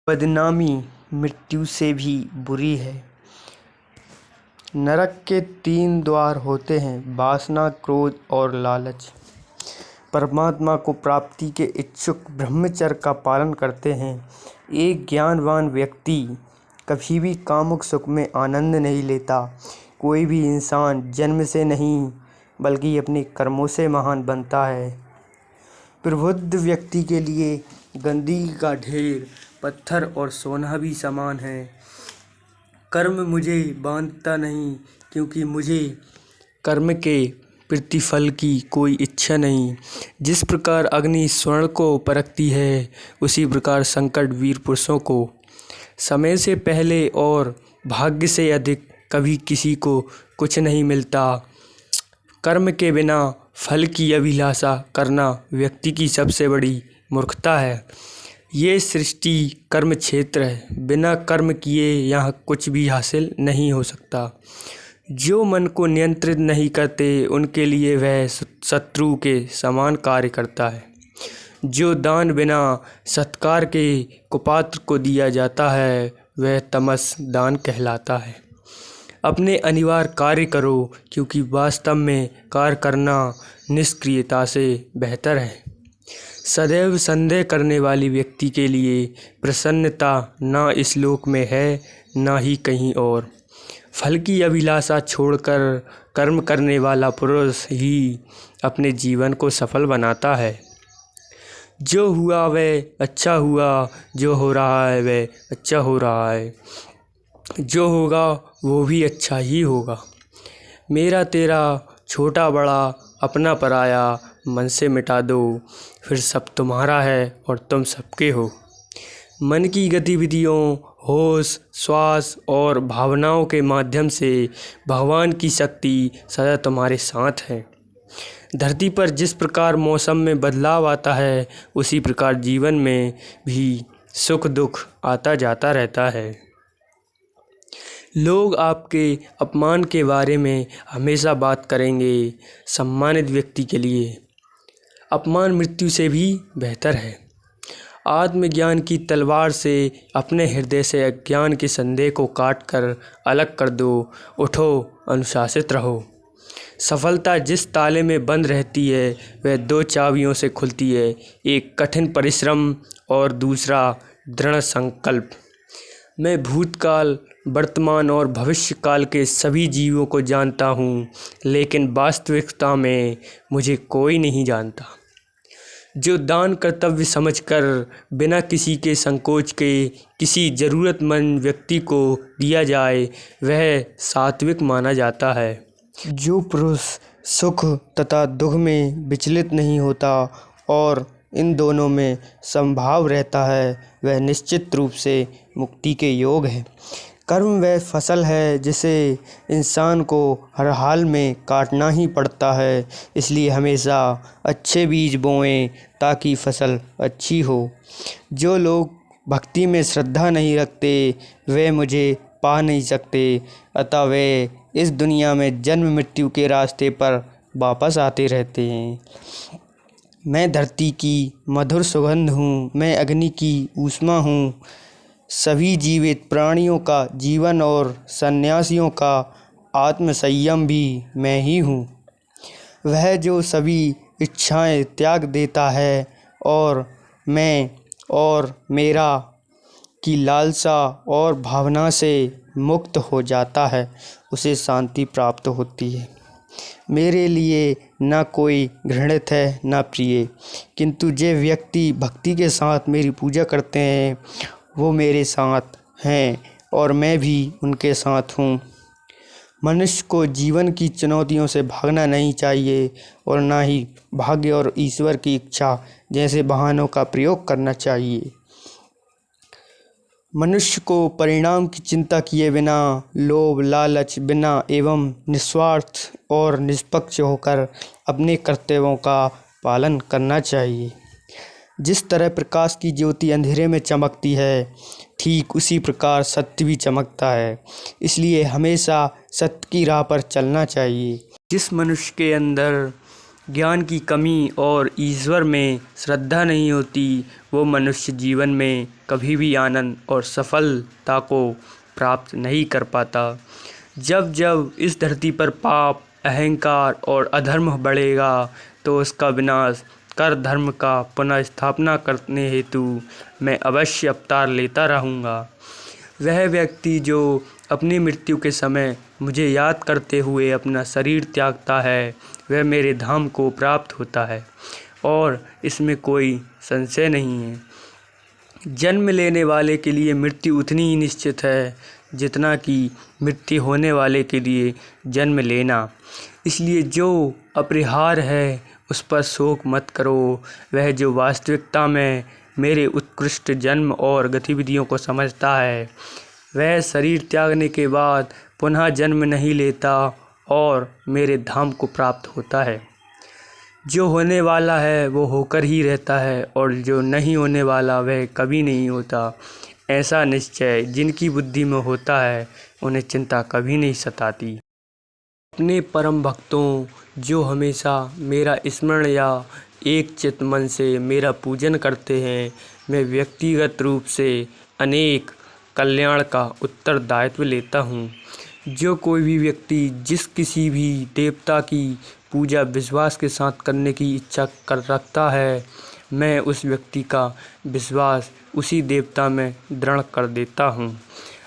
बदनामी मृत्यु से भी बुरी है। नरक के 3 द्वार होते हैं, वासना, क्रोध और लालच। परमात्मा को प्राप्ति के इच्छुक ब्रह्मचर्य का पालन करते हैं। एक ज्ञानवान व्यक्ति कभी भी कामुक सुख में आनंद नहीं लेता। कोई भी इंसान जन्म से नहीं बल्कि अपने कर्मों से महान बनता है। प्रबुद्ध व्यक्ति के लिए गंदगी का ढेर पत्थर और सोना भी समान है। कर्म मुझे बांधता नहीं, क्योंकि मुझे कर्म के प्रतिफल की कोई इच्छा नहीं। जिस प्रकार अग्नि स्वर्ण को परखती है, उसी प्रकार संकट वीर पुरुषों को समय से पहले और भाग्य से अधिक कभी किसी को कुछ नहीं मिलता। कर्म के बिना फल की अभिलाषा करना व्यक्ति की सबसे बड़ी मूर्खता है। ये सृष्टि कर्म क्षेत्र है। बिना कर्म किए यहाँ कुछ भी हासिल नहीं हो सकता। जो मन को नियंत्रित नहीं करते, उनके लिए वह शत्रु के समान कार्य करता है। जो दान बिना सत्कार के कुपात्र को दिया जाता है, वह तमस दान कहलाता है। अपने अनिवार्य कार्य करो, क्योंकि वास्तव में कार्य करना निष्क्रियता से बेहतर है। सदैव संदेह करने वाली व्यक्ति के लिए प्रसन्नता ना इस लोक में है, ना ही कहीं और। फल की अभिलाषा छोड़कर कर्म करने वाला पुरुष ही अपने जीवन को सफल बनाता है। जो हुआ वह अच्छा हुआ, जो हो रहा है वह अच्छा हो रहा है, जो होगा वो भी अच्छा ही होगा। मेरा तेरा, छोटा बड़ा, अपना पराया मन से मिटा दो, फिर सब तुम्हारा है और तुम सबके हो। मन की गतिविधियों, होश, श्वास और भावनाओं के माध्यम से भगवान की शक्ति सदा तुम्हारे साथ है। धरती पर जिस प्रकार मौसम में बदलाव आता है, उसी प्रकार जीवन में भी सुख दुख आता जाता रहता है। लोग आपके अपमान के बारे में हमेशा बात करेंगे। सम्मानित व्यक्ति के लिए अपमान मृत्यु से भी बेहतर है। आत्मज्ञान की तलवार से अपने हृदय से अज्ञान के संदेह को काट कर अलग कर दो। उठो, अनुशासित रहो। सफलता जिस ताले में बंद रहती है, वह 2 चाबियों से खुलती है, एक कठिन परिश्रम और दूसरा दृढ़ संकल्प। मैं भूतकाल, वर्तमान और भविष्य काल के सभी जीवों को जानता हूँ, लेकिन वास्तविकता में मुझे कोई नहीं जानता। जो दान कर्तव्य समझकर बिना किसी के संकोच के किसी ज़रूरतमंद व्यक्ति को दिया जाए, वह सात्विक माना जाता है। जो पुरुष सुख तथा दुख में विचलित नहीं होता और इन दोनों में समभाव रहता है, वह निश्चित रूप से मुक्ति के योग है। कर्म वह फसल है जिसे इंसान को हर हाल में काटना ही पड़ता है। इसलिए हमेशा अच्छे बीज बोएं ताकि फसल अच्छी हो। जो लोग भक्ति में श्रद्धा नहीं रखते, वे मुझे पा नहीं सकते, अतः वे इस दुनिया में जन्म मृत्यु के रास्ते पर वापस आते रहते हैं। मैं धरती की मधुर सुगंध हूँ, मैं अग्नि की ऊष्मा हूँ। सभी जीवित प्राणियों का जीवन और सन्यासियों का आत्म संयम भी मैं ही हूँ। वह जो सभी इच्छाएं त्याग देता है और मैं और मेरा की लालसा और भावना से मुक्त हो जाता है, उसे शांति प्राप्त होती है। मेरे लिए न कोई घृणित है न प्रिय, किंतु जो व्यक्ति भक्ति के साथ मेरी पूजा करते हैं, वो मेरे साथ हैं और मैं भी उनके साथ हूँ। मनुष्य को जीवन की चुनौतियों से भागना नहीं चाहिए और ना ही भाग्य और ईश्वर की इच्छा जैसे बहानों का प्रयोग करना चाहिए। मनुष्य को परिणाम की चिंता किए बिना, लोभ लालच बिना एवं निस्वार्थ और निष्पक्ष होकर अपने कर्तव्यों का पालन करना चाहिए। जिस तरह प्रकाश की ज्योति अंधेरे में चमकती है, ठीक उसी प्रकार सत्य भी चमकता है। इसलिए हमेशा सत्य की राह पर चलना चाहिए। जिस मनुष्य के अंदर ज्ञान की कमी और ईश्वर में श्रद्धा नहीं होती, वो मनुष्य जीवन में कभी भी आनंद और सफलता को प्राप्त नहीं कर पाता। जब जब इस धरती पर पाप, अहंकार और अधर्म बढ़ेगा तो उसका विनाश कर धर्म का पुनः स्थापना करने हेतु मैं अवश्य अवतार लेता रहूँगा। वह व्यक्ति जो अपनी मृत्यु के समय मुझे याद करते हुए अपना शरीर त्यागता है, वह मेरे धाम को प्राप्त होता है और इसमें कोई संशय नहीं है। जन्म लेने वाले के लिए मृत्यु उतनी ही निश्चित है जितना कि मृत्यु होने वाले के लिए जन्म लेना। इसलिए जो अपरिहार्य है उस पर शोक मत करो। वह जो वास्तविकता में मेरे उत्कृष्ट जन्म और गतिविधियों को समझता है, वह शरीर त्यागने के बाद पुनः जन्म नहीं लेता और मेरे धाम को प्राप्त होता है। जो होने वाला है वो होकर ही रहता है और जो नहीं होने वाला वह कभी नहीं होता। ऐसा निश्चय जिनकी बुद्धि में होता है उन्हें चिंता कभी नहीं सताती। अपने परम भक्तों जो हमेशा मेरा स्मरण या एक चित्त मन से मेरा पूजन करते हैं, मैं व्यक्तिगत रूप से अनेक कल्याण का उत्तरदायित्व लेता हूँ। जो कोई भी व्यक्ति जिस किसी भी देवता की पूजा विश्वास के साथ करने की इच्छा कर रखता है, मैं उस व्यक्ति का विश्वास उसी देवता में दृढ़ कर देता हूँ।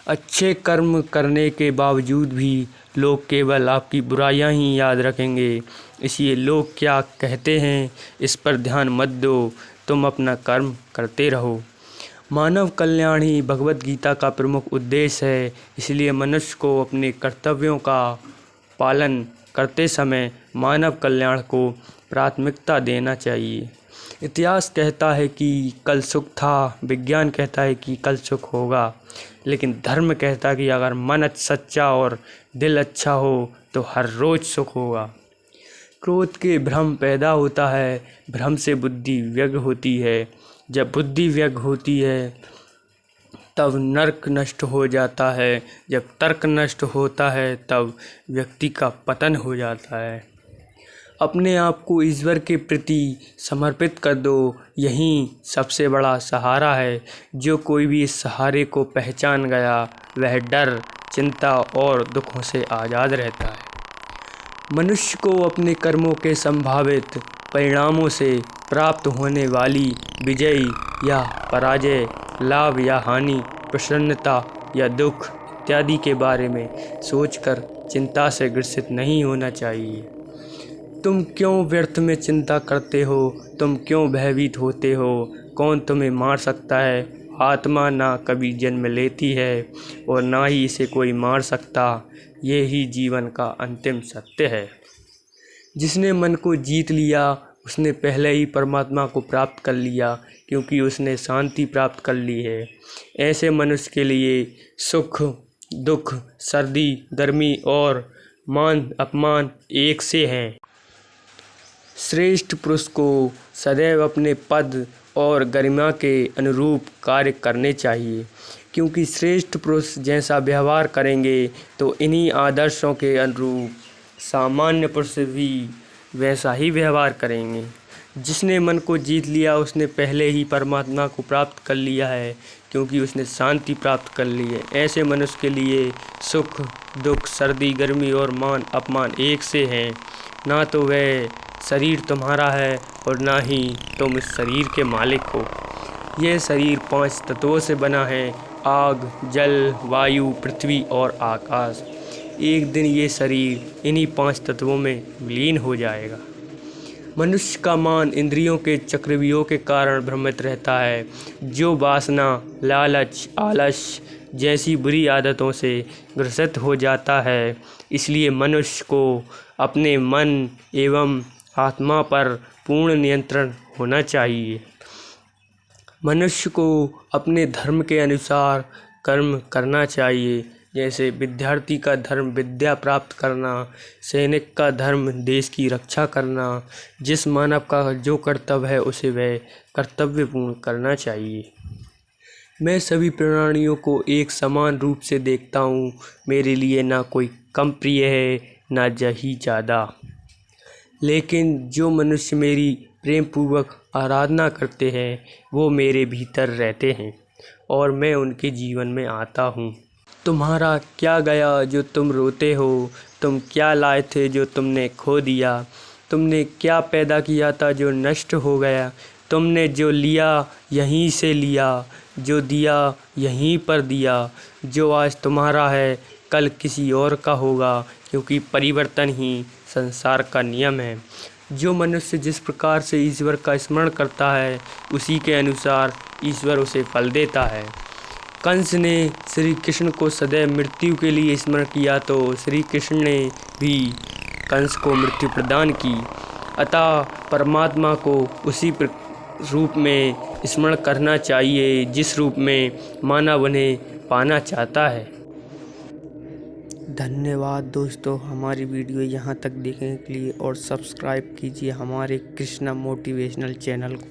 अच्छे कर्म करने के बावजूद भी लोग केवल आपकी बुराइयां ही याद रखेंगे। इसलिए लोग क्या कहते हैं इस पर ध्यान मत दो, तुम अपना कर्म करते रहो। मानव कल्याण ही भगवत गीता का प्रमुख उद्देश्य है। इसलिए मनुष्य को अपने कर्तव्यों का पालन करते समय मानव कल्याण को प्राथमिकता देना चाहिए। इतिहास कहता है कि कल सुख था, विज्ञान कहता है कि कल सुख होगा, लेकिन धर्म कहता है कि अगर मन सच्चा और दिल अच्छा हो तो हर रोज़ सुख होगा। क्रोध के भ्रम पैदा होता है, भ्रम से बुद्धि व्यग्र होती है। जब बुद्धि व्यग्र होती है तब नर्क नष्ट हो जाता है, जब तर्क नष्ट होता है तब व्यक्ति का पतन हो जाता है। अपने आप को ईश्वर के प्रति समर्पित कर दो, यही सबसे बड़ा सहारा है। जो कोई भी इस सहारे को पहचान गया वह डर, चिंता और दुखों से आज़ाद रहता है। मनुष्य को अपने कर्मों के संभावित परिणामों से प्राप्त होने वाली विजय या पराजय, लाभ या हानि, प्रसन्नता या दुख इत्यादि के बारे में सोचकर चिंता से ग्रसित नहीं होना चाहिए। तुम क्यों व्यर्थ में चिंता करते हो? तुम क्यों भयभीत होते हो? कौन तुम्हें मार सकता है? आत्मा ना कभी जन्म लेती है और ना ही इसे कोई मार सकता। ये ही जीवन का अंतिम सत्य है। जिसने मन को जीत लिया उसने पहले ही परमात्मा को प्राप्त कर लिया, क्योंकि उसने शांति प्राप्त कर ली है। ऐसे मनुष्य के लिए सुख, दुख, सर्दी, गर्मी और मान अपमान एक से हैं। श्रेष्ठ पुरुष को सदैव अपने पद और गरिमा के अनुरूप कार्य करने चाहिए, क्योंकि श्रेष्ठ पुरुष जैसा व्यवहार करेंगे तो इन्हीं आदर्शों के अनुरूप सामान्य पुरुष भी वैसा ही व्यवहार करेंगे। जिसने मन को जीत लिया उसने पहले ही परमात्मा को प्राप्त कर लिया है, क्योंकि उसने शांति प्राप्त कर ली है। ऐसे मनुष्य के लिए सुख, दुख, सर्दी, गर्मी और मान अपमान एक से हैं। ना तो वह शरीर तुम्हारा है और ना ही तुम इस शरीर के मालिक हो। यह शरीर 5 तत्वों से बना है: आग, जल, वायु, पृथ्वी और आकाश। एक दिन ये शरीर इन्हीं 5 तत्वों में विलीन हो जाएगा। मनुष्य का मन इंद्रियों के चक्रव्यूह के कारण भ्रमित रहता है, जो वासना, लालच, आलस्य जैसी बुरी आदतों से ग्रसित हो जाता है। इसलिए मनुष्य को अपने मन एवं आत्मा पर पूर्ण नियंत्रण होना चाहिए। मनुष्य को अपने धर्म के अनुसार कर्म करना चाहिए। जैसे विद्यार्थी का धर्म विद्या प्राप्त करना, सैनिक का धर्म देश की रक्षा करना। जिस मानव का जो कर्तव्य है उसे वह कर्तव्य पूर्ण करना चाहिए। मैं सभी प्राणियों को एक समान रूप से देखता हूँ। मेरे लिए ना कोई कम प्रिय है ना ही ज़्यादा। लेकिन जो मनुष्य मेरी प्रेम पूर्वक आराधना करते हैं वो मेरे भीतर रहते हैं और मैं उनके जीवन में आता हूँ। तुम्हारा क्या गया जो तुम रोते हो, तुम क्या लाए थे जो तुमने खो दिया, तुमने क्या पैदा किया था जो नष्ट हो गया, तुमने जो लिया यहीं से लिया, जो दिया यहीं पर दिया, जो आज तुम्हारा है कल किसी और का होगा, क्योंकि परिवर्तन ही संसार का नियम है। जो मनुष्य जिस प्रकार से ईश्वर का स्मरण करता है उसी के अनुसार ईश्वर उसे फल देता है। कंस ने श्री कृष्ण को सदैव मृत्यु के लिए स्मरण किया तो श्री कृष्ण ने भी कंस को मृत्यु प्रदान की। अतः परमात्मा को उसी रूप में स्मरण करना चाहिए जिस रूप में मानव उन्हें पाना चाहता है। धन्यवाद दोस्तों, हमारी वीडियो यहाँ तक देखने के लिए और सब्सक्राइब कीजिए हमारे कृष्णा मोटिवेशनल चैनल को।